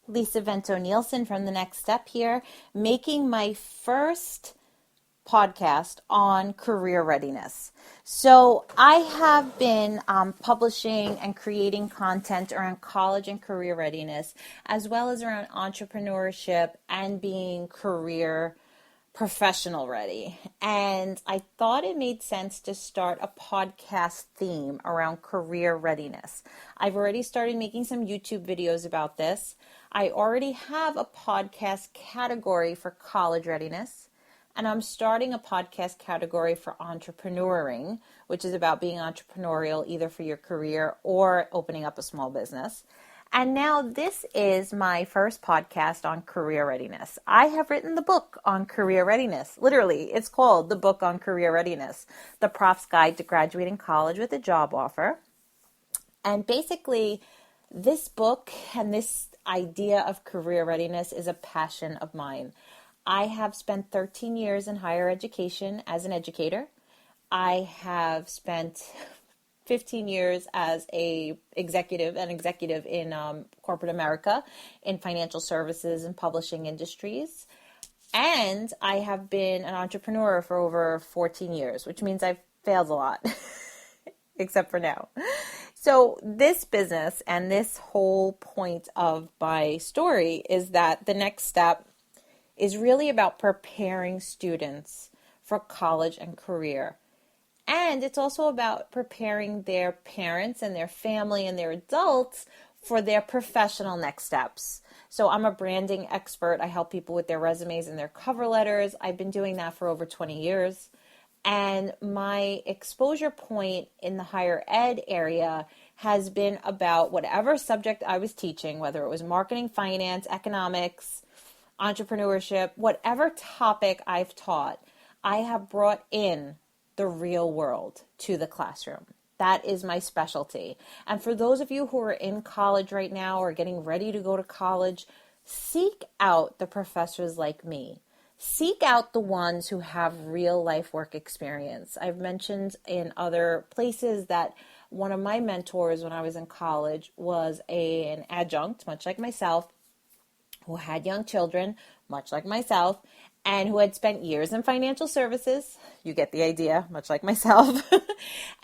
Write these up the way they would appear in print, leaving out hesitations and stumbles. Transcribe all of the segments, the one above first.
Lisa Vento Nielsen from The Next Step here, making my first podcast on career readiness. So I have been publishing and creating content around college and career readiness, as well as around entrepreneurship and being career professional ready. And I thought it made sense to start a podcast theme around career readiness. I've already started making some YouTube videos about this. I already have a podcast category for college readiness. And I'm starting a podcast category for entrepreneuring, which is about being entrepreneurial either for your career or opening up a small business. And now this is my first podcast on career readiness. I have written the book on career readiness. Literally, it's called The Book on Career Readiness, The Prof's Guide to Graduating College with a Job Offer. And basically, this book and this idea of career readiness is a passion of mine. I have spent 13 years in higher education as an educator. I have spent 15 years as an executive in corporate America in financial services and publishing industries. And I have been an entrepreneur for over 14 years, which means I've failed a lot, except for now. So this business and this whole point of my story is that the next step is really about preparing students for college and career. And it's also about preparing their parents and their family and their adults for their professional next steps. So I'm a branding expert. I help people with their resumes and their cover letters. I've been doing that for over 20 years. And my exposure point in the higher ed area has been about whatever subject I was teaching, whether it was marketing, finance, economics, entrepreneurship, whatever topic I've taught, I have brought in the real world to the classroom. That is my specialty. And for those of you who are in college right now or getting ready to go to college, seek out the professors like me. Seek out the ones who have real life work experience. I've mentioned in other places that one of my mentors when I was in college was an adjunct, much like myself, who had young children, much like myself, and who had spent years in financial services, you get the idea, much like myself,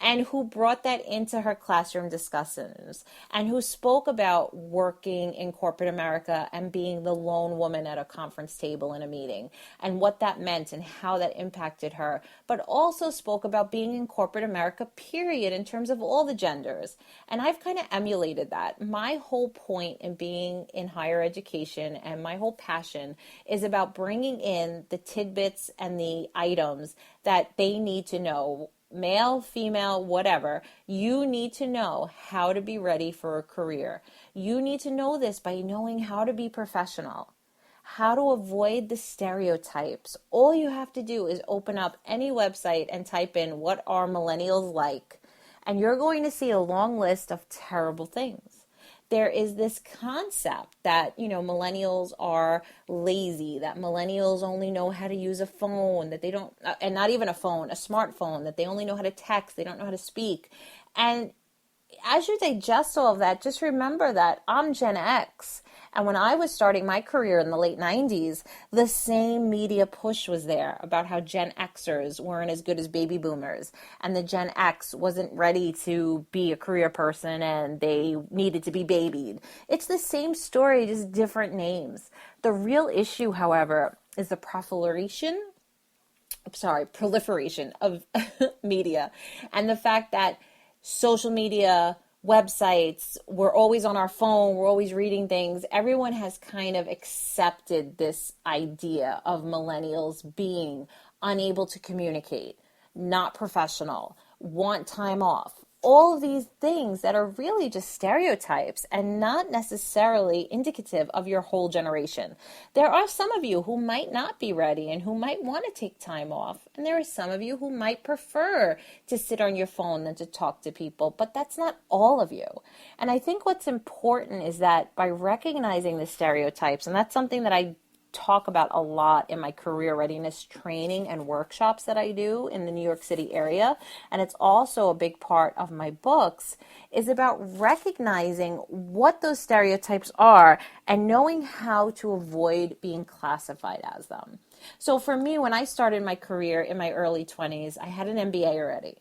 and who brought that into her classroom discussions, and who spoke about working in corporate America and being the lone woman at a conference table in a meeting, and what that meant and how that impacted her, but also spoke about being in corporate America, period, in terms of all the genders. And I've kind of emulated that. My whole point in being in higher education and my whole passion is about bringing in the tidbits and the items that they need to know, male, female, whatever. You need to know how to be ready for a career. You need to know this by knowing how to be professional, how to avoid the stereotypes. All you have to do is open up any website and type in what are millennials like, and you're going to see a long list of terrible things. There is this concept that, millennials are lazy, that millennials only know how to use a phone, that they don't, and not even a phone, a smartphone, that they only know how to text, they don't know how to speak. And as you digest all of that, just remember that I'm Gen X. And when I was starting my career in the late 90s, the same media push was there about how Gen Xers weren't as good as baby boomers. And the Gen X wasn't ready to be a career person and they needed to be babied. It's the same story, just different names. The real issue, however, is the proliferation of media and the fact that social media, websites, we're always on our phone, we're always reading things. Everyone has kind of accepted this idea of millennials being unable to communicate, not professional, want time off. All of these things that are really just stereotypes and not necessarily indicative of your whole generation. There are some of you who might not be ready and who might want to take time off. And there are some of you who might prefer to sit on your phone than to talk to people, but that's not all of you. And I think what's important is that by recognizing the stereotypes, and that's something that I talk about a lot in my career readiness training and workshops that I do in the New York City area. And it's also a big part of my books, is about recognizing what those stereotypes are and knowing how to avoid being classified as them. So for me, when I started my career in my early 20s, I had an MBA already,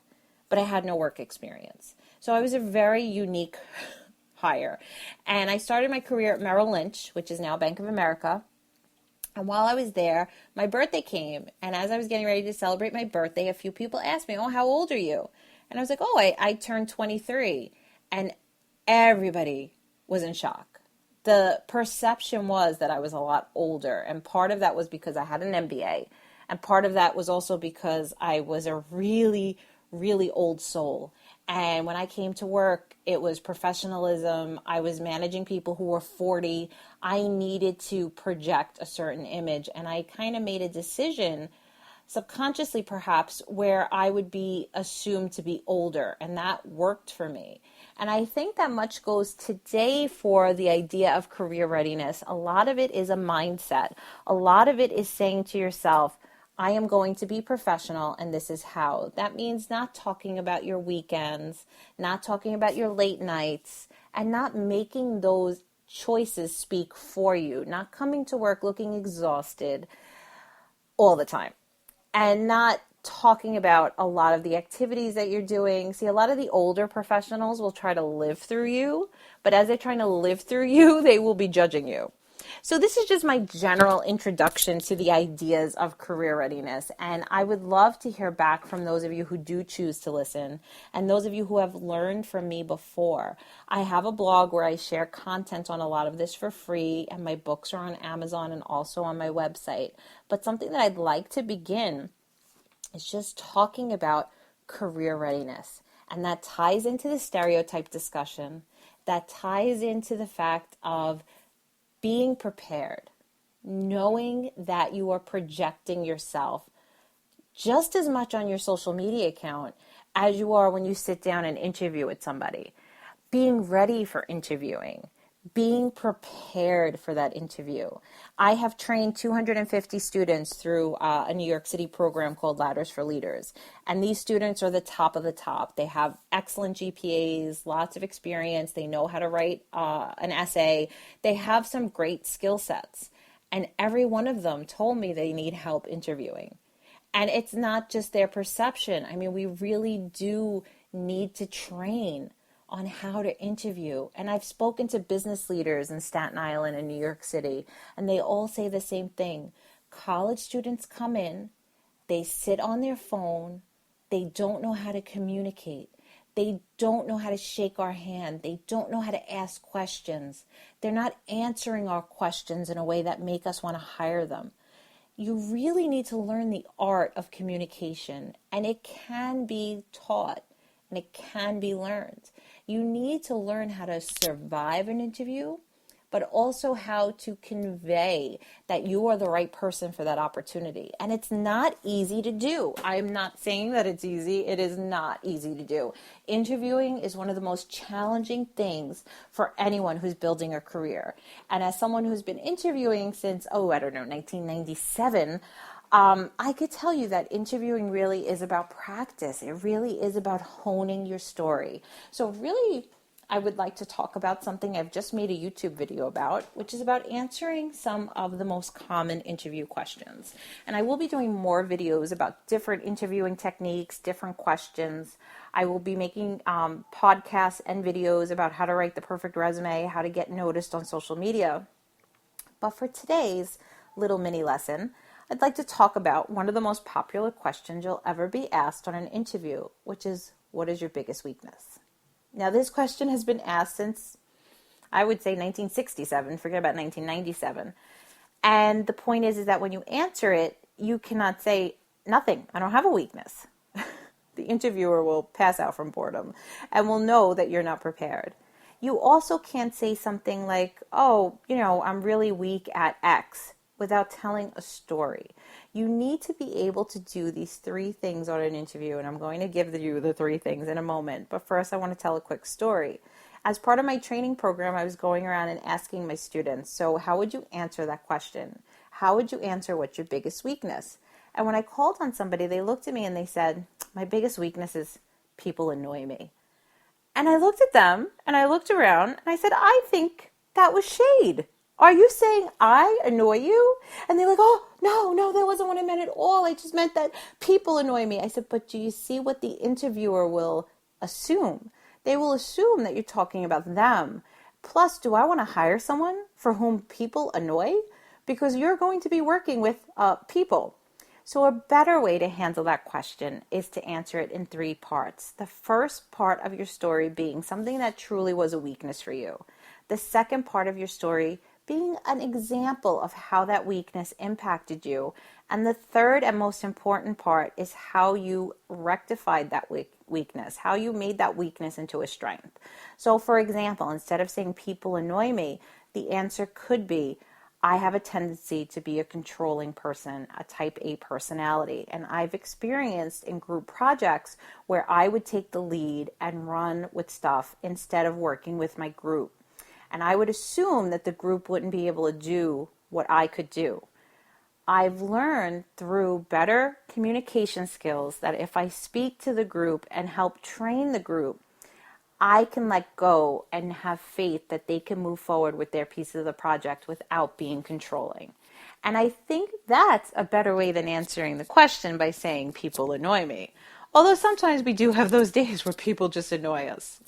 but I had no work experience. So I was a very unique hire. And I started my career at Merrill Lynch, which is now Bank of America. And while I was there, my birthday came. And as I was getting ready to celebrate my birthday, a few people asked me, "Oh, how old are you?" And I was like, "Oh, I turned 23. And everybody was in shock. The perception was that I was a lot older. And part of that was because I had an MBA. And part of that was also because I was a really, really old soul. And when I came to work, it was professionalism. I was managing people who were 40. I needed to project a certain image. And I kind of made a decision, subconsciously perhaps, where I would be assumed to be older. And that worked for me. And I think that much goes today for the idea of career readiness. A lot of it is a mindset. A lot of it is saying to yourself, I am going to be professional, and this is how. That means not talking about your weekends, not talking about your late nights, and not making those choices speak for you, not coming to work looking exhausted all the time, and not talking about a lot of the activities that you're doing. See, a lot of the older professionals will try to live through you, but as they're trying to live through you, they will be judging you. So this is just my general introduction to the ideas of career readiness. And I would love to hear back from those of you who do choose to listen and those of you who have learned from me before. I have a blog where I share content on a lot of this for free, and my books are on Amazon and also on my website. But something that I'd like to begin is just talking about career readiness. And that ties into the stereotype discussion. That ties into the fact of being prepared, knowing that you are projecting yourself just as much on your social media account as you are when you sit down and interview with somebody. Being ready for interviewing, being prepared for that interview. I have trained 250 students through a New York City program called Ladders for Leaders. And these students are the top of the top. They have excellent GPAs, lots of experience. They know how to write an essay. They have some great skill sets. And every one of them told me they need help interviewing. And it's not just their perception. I mean, we really do need to train on how to interview. And I've spoken to business leaders in Staten Island and New York City, and they all say the same thing. College students come in, they sit on their phone, they don't know how to communicate. They don't know how to shake our hand. They don't know how to ask questions. They're not answering our questions in a way that make us want to hire them. You really need to learn the art of communication, and it can be taught and it can be learned. You need to learn how to survive an interview, but also how to convey that you are the right person for that opportunity. And it's not easy to do. I'm not saying that it's easy. It is not easy to do. Interviewing is one of the most challenging things for anyone who's building a career. And as someone who's been interviewing since, 1997, I could tell you that interviewing really is about practice. It really is about honing your story. So really, I would like to talk about something I've just made a YouTube video about, which is about answering some of the most common interview questions. And I will be doing more videos about different interviewing techniques, different questions. I will be making podcasts and videos about how to write the perfect resume, how to get noticed on social media. But for today's little mini lesson, I'd like to talk about one of the most popular questions you'll ever be asked on an interview, which is, what is your biggest weakness? Now, this question has been asked since, I would say, 1967. Forget about 1997. And the point is that when you answer it, you cannot say, nothing, I don't have a weakness. The interviewer will pass out from boredom and will know that you're not prepared. You also can't say something like, I'm really weak at X, without telling a story. You need to be able to do these three things on an interview, and I'm going to give you the three things in a moment. But first, I want to tell a quick story. As part of my training program, I was going around and asking my students, so how would you answer that question? how would you answer what's your biggest weakness? And when I called on somebody, they looked at me and they said, my biggest weakness is people annoy me. And I looked at them and I looked around and I said, I think that was shade. Are you saying I annoy you? And they're like, oh, no, that wasn't what I meant at all. I just meant that people annoy me. I said, but do you see what the interviewer will assume? They will assume that you're talking about them. Plus, do I want to hire someone for whom people annoy? Because you're going to be working with people. So a better way to handle that question is to answer it in 3 parts. The first part of your story being something that truly was a weakness for you. The second part of your story being an example of how that weakness impacted you. And the third and most important part is how you rectified that weakness, how you made that weakness into a strength. So for example, instead of saying people annoy me, the answer could be, I have a tendency to be a controlling person, a type A personality, and I've experienced in group projects where I would take the lead and run with stuff instead of working with my group. And I would assume that the group wouldn't be able to do what I could do. I've learned through better communication skills that if I speak to the group and help train the group, I can let go and have faith that they can move forward with their piece of the project without being controlling. And I think that's a better way than answering the question by saying people annoy me. Although sometimes we do have those days where people just annoy us.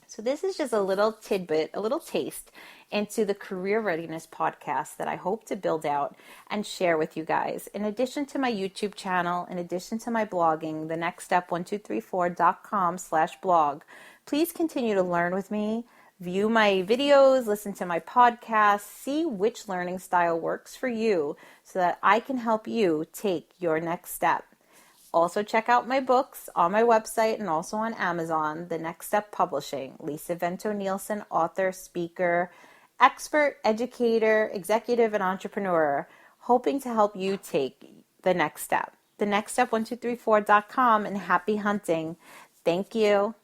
So this is just a little tidbit, a little taste into the Career Readiness podcast that I hope to build out and share with you guys. In addition to my YouTube channel, in addition to my blogging, thenextstep1234.com/blog, please continue to learn with me, view my videos, listen to my podcasts, see which learning style works for you so that I can help you take your next step. Also check out my books on my website and also on Amazon, The Next Step Publishing. Lisa Vento Nielsen, author, speaker, expert, educator, executive, and entrepreneur, hoping to help you take the next step. The Next Step 1234.com, and happy hunting. Thank you.